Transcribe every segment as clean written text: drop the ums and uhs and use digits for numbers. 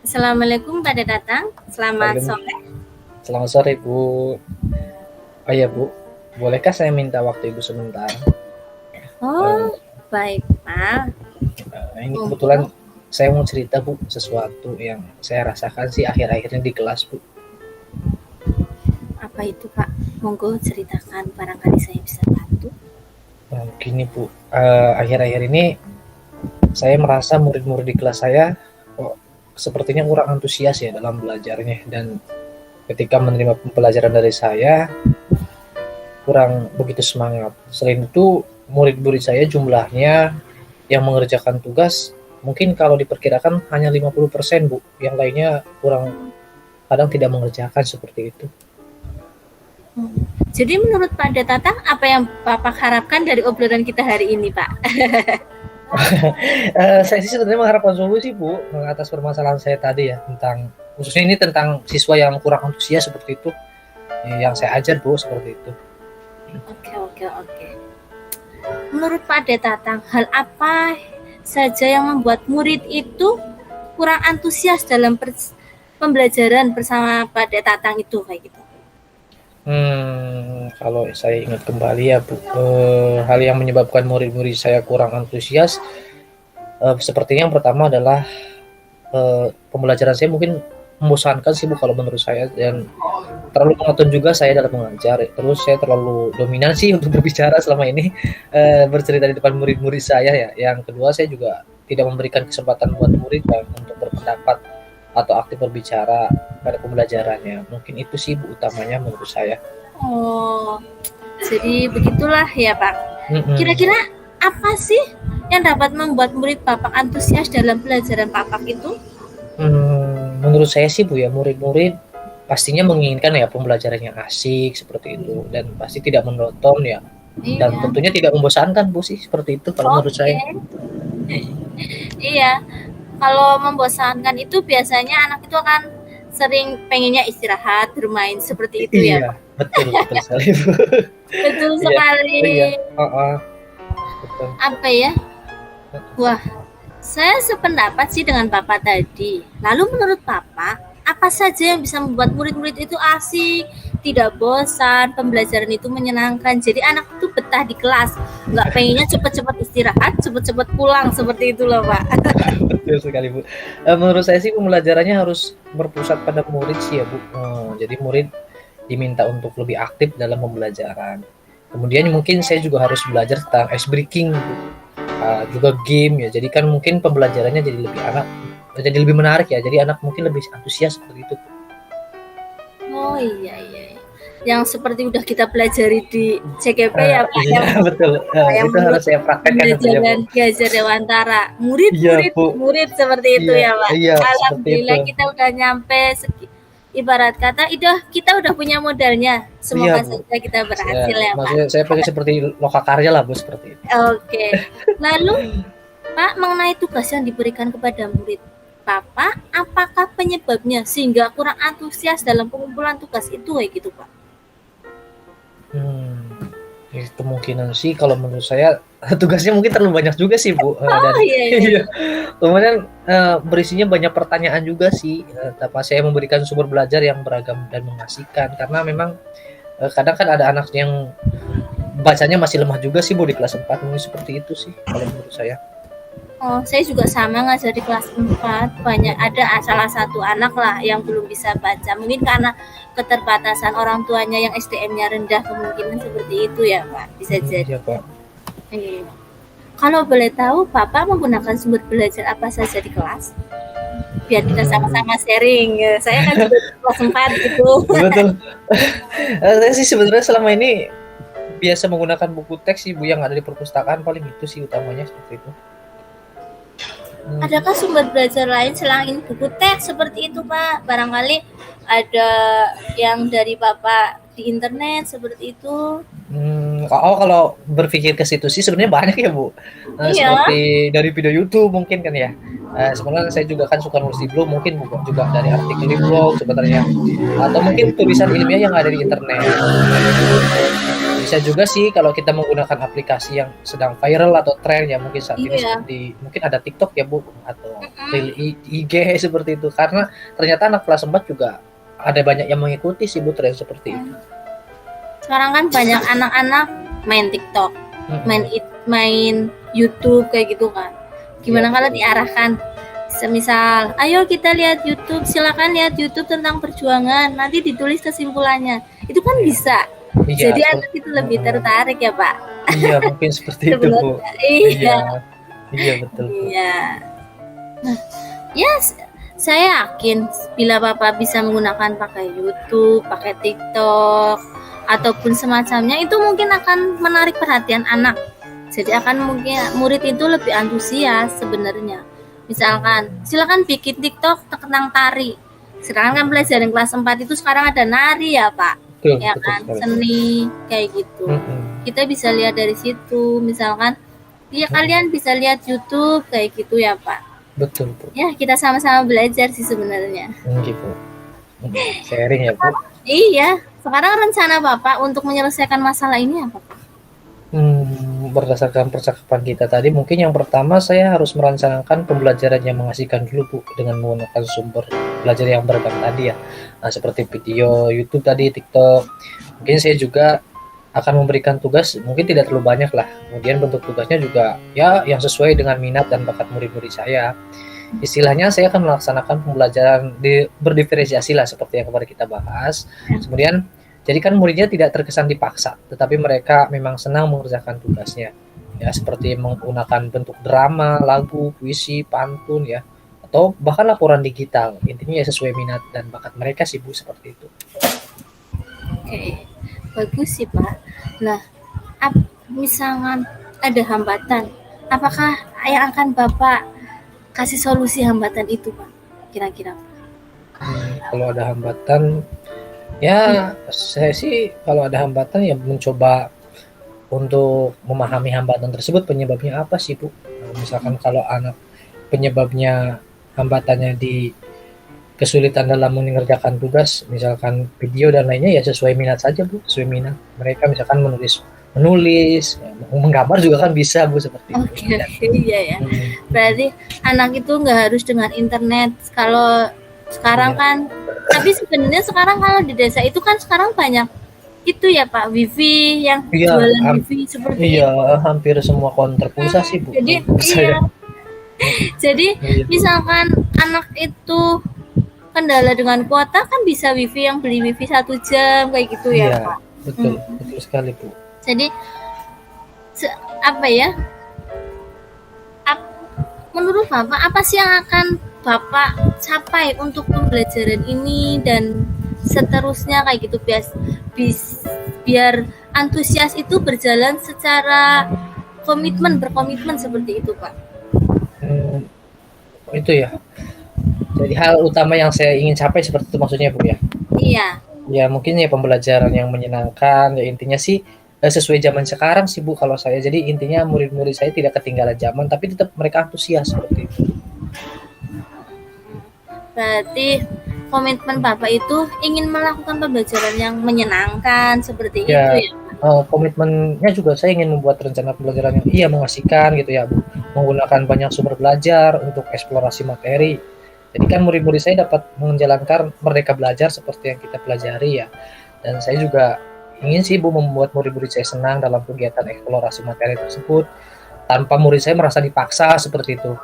Assalamualaikum pada datang. Selamat Waalaikum- sore. Selamat sore, Bu. Oh iya, Bu. Bolehkah saya minta waktu Ibu sebentar? Oh, Eh, baik, Pak. ini kebetulan Monggo. saya mau cerita, Bu, sesuatu yang saya rasakan sih akhir-akhir ini di kelas, Bu. Apa itu, Pak? Monggo ceritakan, barangkali saya bisa bantu. Gini, Bu. Akhir-akhir ini saya merasa murid-murid di kelas saya kok sepertinya kurang antusias ya dalam belajarnya, dan ketika menerima pembelajaran dari saya kurang begitu semangat. Selain itu, murid-murid saya jumlahnya yang mengerjakan tugas mungkin kalau diperkirakan hanya 50%, Bu. Yang lainnya kurang, kadang tidak mengerjakan seperti itu. Jadi menurut Pak Tatang, apa yang Bapak harapkan dari obrolan kita hari ini, Pak? Saya sih sebenarnya mengharapkan solusi, Bu, atas permasalahan saya tadi ya, tentang khususnya ini tentang siswa yang kurang antusias seperti itu, yang saya ajar, Bu, seperti itu. Oke. Menurut Pak Tatang, hal apa saja yang membuat murid itu kurang antusias dalam pembelajaran bersama Pak Tatang itu kayak gitu? Kalau saya ingat kembali ya, Bu, hal yang menyebabkan murid-murid saya kurang antusias, sepertinya yang pertama adalah pembelajaran saya mungkin membosankan sih, Bu, kalau menurut saya, dan terlalu monoton juga saya dalam mengajar. Terus saya terlalu dominan sih untuk berbicara selama ini, bercerita di depan murid-murid saya ya. Yang kedua, saya juga tidak memberikan kesempatan buat murid ya, untuk berpendapat atau aktif berbicara pada pembelajarannya. Mungkin itu sih, Bu, utamanya menurut saya. Oh, jadi begitulah ya, Pak. Mm-mm. Kira-kira apa sih yang dapat membuat murid Bapak antusias dalam pelajaran Bapak itu? Menurut saya sih, Bu, ya, murid-murid pastinya menginginkan ya pembelajaran yang asik seperti itu, dan pasti tidak monoton ya, dan Iya. tentunya tidak membosankan, Bu, sih seperti itu kalau menurut saya. Iya. Kalau membosankan itu biasanya anak itu akan sering pengennya istirahat, bermain seperti itu ya, Iya, Pak. betul sekali, Bu. Betul Iya, sekali. iya, heeh, betul. Apa ya? Wah, saya sependapat sih dengan Bapak tadi. Lalu menurut Bapak, apa saja yang bisa membuat murid-murid itu asik, tidak bosan, pembelajaran itu menyenangkan. Jadi anak itu betah di kelas, nggak pengennya cepet-cepet istirahat, cepet-cepet pulang seperti itu loh, Pak. Betul sekali, Bu. Menurut saya sih pembelajarannya harus berpusat pada murid sih ya, Bu. Jadi murid diminta untuk lebih aktif dalam pembelajaran. Kemudian mungkin saya juga harus belajar tentang ice breaking, Bu. Juga game ya. Jadi kan mungkin pembelajarannya jadi lebih menarik ya. Jadi anak mungkin lebih antusias seperti itu. Oh iya. Yang seperti udah kita pelajari di CGP ya, Pak. Iya, betul. Yang Itu harus saya praktekkan tentunya, Bu. pembelajaran Belajar Dewantara. Iya, Bu. Murid seperti itu Iya, ya, Pak. iya, seperti Alhamdulillah itu. kita udah nyampe ibarat kata kita udah punya modalnya. Semoga Iya, Bu. saja kita berhasil ya, Pak. Maksudnya saya pengen seperti lokakarya lah, Bu, seperti itu. Oke. Lalu Pak, mengenai tugas yang diberikan kepada murid Bapak, apakah penyebabnya sehingga kurang antusias dalam pengumpulan tugas itu kayak gitu, Pak? Kemungkinan sih kalau menurut saya tugasnya mungkin terlalu banyak juga sih, Bu. Dan Iya. kemudian berisinya banyak pertanyaan juga sih. Tapi saya memberikan sumber belajar yang beragam dan mengasihkan, karena memang kadang kan ada anak yang bacanya masih lemah juga sih, Bu, di kelas 4. Mungkin seperti itu sih kalau menurut saya. Oh, saya juga sama ngajar di kelas 4. Banyak ada salah satu anak lah yang belum bisa baca. Mungkin karena keterbatasan orang tuanya yang SDM-nya rendah, kemungkinan seperti itu ya, Pak. Bisa jadi. Iya, Pak. Iya. Kalau boleh tahu, Bapak menggunakan sumber belajar apa saja di kelas? Biar kita sama-sama sharing. Saya kan juga di kelas 4 gitu. Betul. Saya sih sebenarnya selama ini biasa menggunakan buku teks sih, Bu, yang ada di perpustakaan, paling itu sih utamanya seperti itu. Adakah sumber belajar lain selain buku teks seperti itu, Pak? Barangkali ada yang dari Bapak di internet seperti itu. Kalau berpikir ke situ sih sebenarnya banyak ya, Bu. Iya. Seperti dari video YouTube mungkin kan ya. Sebenarnya saya juga kan suka nulis di blog, mungkin juga dari artikel di blog sebenarnya. Atau mungkin tulisan ilmiah yang ada di internet. bisa juga sih kalau kita menggunakan aplikasi yang sedang viral atau tren ya mungkin saat ini Iya. seperti mungkin ada TikTok ya Bu atau Mm-mm. IG seperti itu karena ternyata anak kelas 4 juga ada banyak yang mengikuti sih Bu tren seperti itu. Sekarang kan banyak anak-anak main TikTok, main YouTube kayak gitu kan. Gimana Iya, kalau betul. diarahkan semisal, ayo kita lihat YouTube, silakan lihat YouTube tentang perjuangan, nanti ditulis kesimpulannya. Itu kan Iya. bisa. Iya, Jadi anak itu lebih tertarik ya, Pak. iya mungkin seperti itu Bu. Sebenarnya. Iya. Iya betul Bu. Iya. Nah, ya saya yakin bila Bapak bisa menggunakan pakai YouTube, pakai TikTok ataupun semacamnya itu mungkin akan menarik perhatian anak. Jadi akan mungkin murid itu lebih antusias sebenarnya. Misalkan, silakan bikin TikTok tentang tari. Sekarang kan pelajaran kelas 4 itu sekarang ada nari ya, Pak. Betul, Ya betul kan, sekali. seni kayak gitu. Kita bisa lihat dari situ, misalkan ya kalian bisa lihat YouTube kayak gitu ya, Pak. Betul Bu. Ya, kita sama-sama belajar sih sebenarnya. Gitu. Sharing ya Bu. Iya, sekarang rencana Bapak untuk menyelesaikan masalah ini apa, Pak? Berdasarkan percakapan kita tadi, mungkin yang pertama saya harus merencanakan pembelajaran yang mengasihkan dulu Bu, dengan menggunakan sumber belajar yang beragam tadi ya. Nah, seperti video YouTube tadi, TikTok. Mungkin saya juga akan memberikan tugas, mungkin tidak terlalu banyak lah. Kemudian bentuk tugasnya juga ya yang sesuai dengan minat dan bakat murid-murid saya. Istilahnya saya akan melaksanakan pembelajaran berdiferensiasi lah seperti yang kemarin kita bahas. Kemudian jadi kan muridnya tidak terkesan dipaksa, tetapi mereka memang senang mengerjakan tugasnya. Ya, seperti menggunakan bentuk drama, lagu, puisi, pantun ya, atau bahkan laporan digital. Intinya ya sesuai minat dan bakat mereka sih Bu, seperti itu. Oke, bagus sih Pak. Nah, misalkan ada hambatan, apakah yang akan Bapak kasih solusi hambatan itu Pak? Kira-kira? Kalau ada hambatan, ya saya sih kalau ada hambatan ya mencoba untuk memahami hambatan tersebut penyebabnya apa sih Bu. Misalkan kalau anak penyebabnya hambatannya di kesulitan dalam mengerjakan tugas, misalkan video dan lainnya ya sesuai minat saja Bu, sesuai minat mereka. Misalkan menulis, ya, menggambar juga kan bisa Bu seperti Oke, itu. iya ya. Berarti anak itu nggak harus dengan internet. Kalau sekarang kan, tapi sebenarnya sekarang kalau di desa itu kan sekarang banyak itu ya Pak, wifi yang jualan wifi seperti itu. Hampir semua konter pulsa sih Bu. Jadi jadi misalkan anak itu kendala dengan kuota kan bisa wifi yang beli wifi 1 jam kayak gitu ya Pak. Betul, betul sekali Bu. Jadi apa ya? Menurut Bapak apa sih yang akan Bapak capai untuk pembelajaran ini dan seterusnya kayak gitu biar antusias itu berjalan secara berkomitmen seperti itu Pak. Itu ya. Jadi hal utama yang saya ingin capai seperti itu maksudnya Bu ya. Iya. Ya mungkin ya pembelajaran yang menyenangkan ya intinya sih sesuai zaman sekarang sih Bu kalau saya. Jadi intinya murid-murid saya tidak ketinggalan zaman tapi tetap mereka antusias seperti itu. Berarti komitmen Bapak itu ingin melakukan pembelajaran yang menyenangkan seperti ya, itu ya. Komitmennya juga saya ingin membuat rencana pembelajaran yang mengasihkan gitu ya Bu. Menggunakan banyak sumber belajar untuk eksplorasi materi. Jadi kan murid-murid saya dapat menjalankan merdeka belajar seperti yang kita pelajari ya. Dan saya juga ingin sih Bu membuat murid-murid saya senang dalam kegiatan eksplorasi materi tersebut tanpa murid saya merasa dipaksa seperti itu.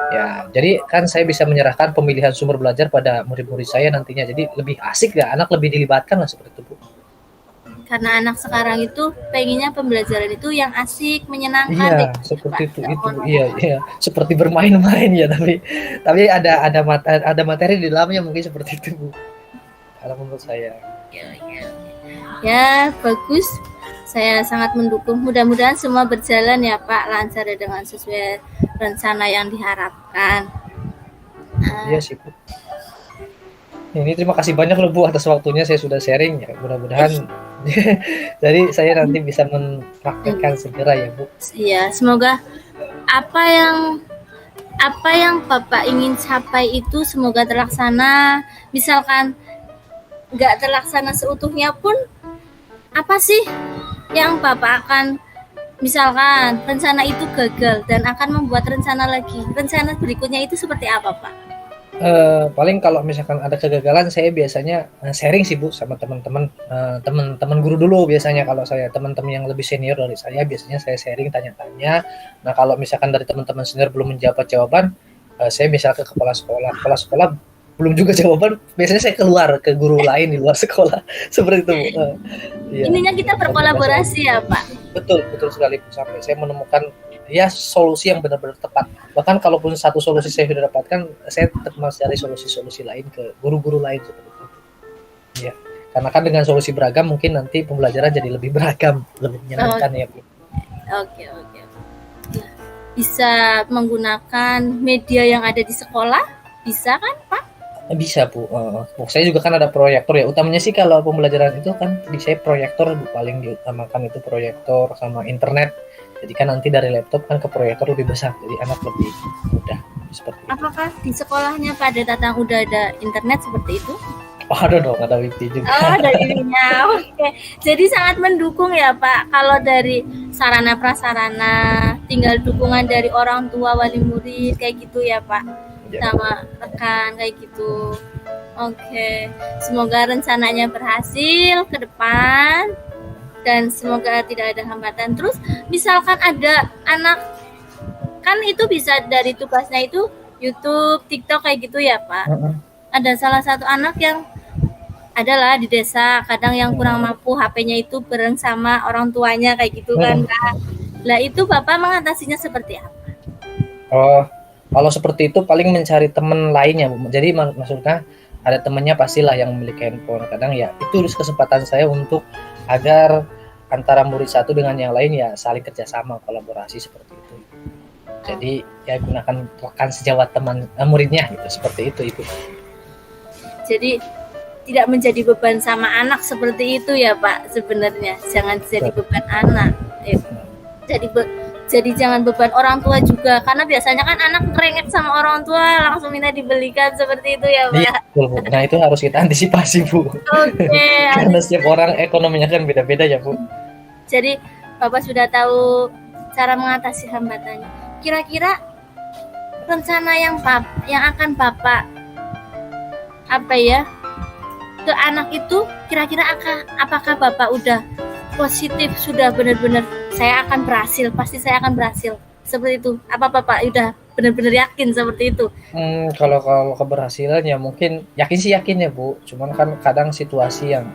Ya, jadi kan saya bisa menyerahkan pemilihan sumber belajar pada murid-murid saya nantinya. Jadi lebih asik ya, anak lebih dilibatkan lah seperti itu Bu. Karena anak sekarang itu pengennya pembelajaran itu yang asik, menyenangkan. Iya, seperti itu. Iya, seperti bermain-main ya, tapi ada materi di dalamnya mungkin seperti itu Bu. Kalau menurut saya. Ya, bagus. Saya sangat mendukung. Mudah-mudahan semua berjalan ya Pak, lancar dengan sesuai rencana yang diharapkan. Iya sih Bu. Ini terima kasih banyak loh Bu atas waktunya, saya sudah sharing ya. Mudah-mudahan jadi saya nanti bisa mempraktekkan segera ya Bu. Iya, semoga apa yang Bapak ingin capai itu semoga terlaksana. Misalkan nggak terlaksana seutuhnya pun apa sih yang Bapak akan, misalkan rencana itu gagal dan akan membuat rencana lagi. Rencana berikutnya itu seperti apa, Pak? Paling kalau misalkan ada kegagalan saya biasanya, sharing sih Bu sama teman-teman, teman-teman guru dulu biasanya kalau saya, teman-teman yang lebih senior dari saya biasanya saya sharing, tanya-tanya. Nah kalau misalkan dari teman-teman senior belum mendapat jawaban, saya misal ke kepala sekolah belum juga jawaban, biasanya saya keluar ke guru lain di luar sekolah, seperti itu Bu, iya. Ininya kita berkolaborasi ya, Pak? Betul, betul sekali Bu, sampai saya menemukan ya solusi yang benar-benar tepat. Bahkan kalaupun satu solusi saya sudah dapatkan, saya tetap mencari solusi-solusi lain ke guru-guru lain seperti itu. Iya. Karena kan dengan solusi beragam mungkin nanti pembelajaran jadi lebih beragam, lebih menyenangkan ya Bu. Oke, oke. Nah, bisa menggunakan media yang ada di sekolah? Bisa kan, Pak? Bisa Bu. Saya juga kan ada proyektor ya. Utamanya sih kalau pembelajaran itu kan di saya proyektor Bu, paling diutamakan itu proyektor sama internet. Jadi kan nanti dari laptop kan ke proyektor lebih besar, jadi anak lebih mudah seperti itu. Apakah di sekolahnya Pak Tatang udah ada internet seperti itu? Oh, ada dong, ada wifi juga. Oh, dari ininya. Oke. Jadi sangat mendukung ya, Pak. Kalau dari sarana prasarana, tinggal dukungan dari orang tua, wali murid kayak gitu ya, Pak. Ya. Sama rekan kayak gitu. Oke. Semoga rencananya berhasil ke depan dan semoga tidak ada hambatan. Terus misalkan ada anak, kan itu bisa dari tugasnya itu YouTube, TikTok kayak gitu ya, Pak. Ada salah satu anak yang adalah di desa, kadang yang kurang mampu HP-nya itu bareng sama orang tuanya kayak gitu kan, Kak. Lah itu Bapak mengatasinya seperti apa? Oh, kalau seperti itu paling mencari teman lainnya Bu. Jadi maksudnya ada temannya pastilah yang memiliki handphone. Kadang ya itu kesempatan saya untuk agar antara murid satu dengan yang lain ya saling kerjasama, kolaborasi seperti itu. Jadi ya gunakan rekan sejawat teman muridnya gitu, seperti itu Ibu. Jadi tidak menjadi beban sama anak seperti itu ya Pak, sebenarnya jangan jadi beban anak. Jadi jangan beban orang tua juga, karena biasanya kan anak ngerengek sama orang tua langsung minta dibelikan seperti itu ya Pak. Iya, betul Bu. Nah itu harus kita antisipasi Bu. Oke. Karena setiap orang ekonominya kan beda-beda ya Bu. Jadi Bapak sudah tahu cara mengatasi hambatannya. Kira-kira rencana yang akan Bapak ke anak itu, kira-kira apakah Bapak udah positif, sudah benar-benar saya akan berhasil, pasti saya akan berhasil seperti itu? Apa Bapak udah benar-benar yakin seperti itu? Kalau keberhasilan ya mungkin yakin ya Bu, cuman kan kadang situasi yang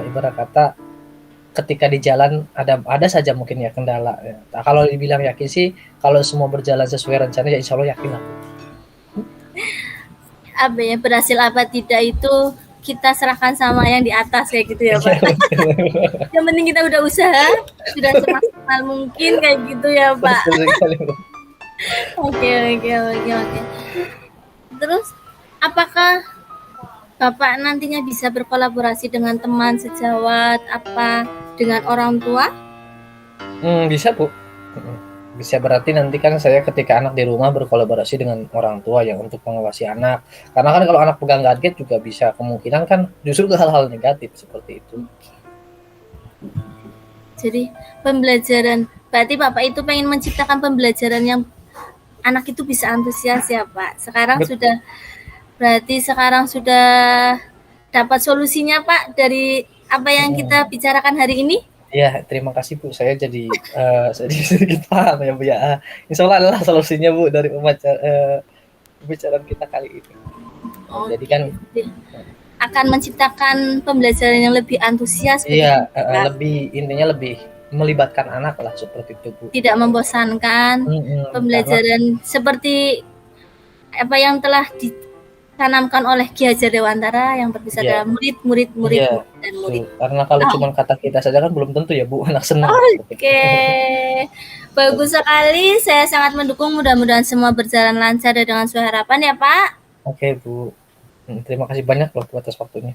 ibarat kata ketika di jalan ada saja mungkin ya kendala ya. Nah, kalau dibilang yakin sih kalau semua berjalan sesuai rencana ya insya Allah yakin lah. Berhasil apa tidak itu kita serahkan sama yang di atas kayak gitu ya Pak. Yang penting kita udah usaha, sudah semaksimal mungkin kayak gitu ya Pak. Oke. Terus apakah Bapak nantinya bisa berkolaborasi dengan teman sejawat dengan orang tua? Bisa Bu. Bisa, berarti nanti kan saya ketika anak di rumah berkolaborasi dengan orang tua yang untuk mengawasi anak. Karena kan kalau anak pegang gadget juga bisa kemungkinan kan justru ke hal-hal negatif seperti itu. Jadi pembelajaran, berarti Bapak itu pengen menciptakan pembelajaran yang anak itu bisa antusias ya Pak. Sekarang sudah dapat solusinya Pak dari apa yang kita bicarakan hari ini? Ya, terima kasih Bu. Saya jadi sedikit paham ya Bu ya. Insya Allah adalah solusinya Bu dari pembicaraan kita kali ini. Jadi kan akan menciptakan pembelajaran yang lebih antusias. Iya, intinya lebih melibatkan anak lah seperti itu Bu. Tidak membosankan. Pembelajaran seperti apa yang telah ditanamkan oleh Ki Hajar Dewantara yang berpisah dalam murid dan murid. Karena kalau cuma kata kita saja kan belum tentu ya Bu anak senang. Oke. Bagus sekali, saya sangat mendukung, mudah-mudahan semua berjalan lancar dan dengan sesuai harapan ya Pak. Oke Bu, terima kasih banyak loh atas waktunya.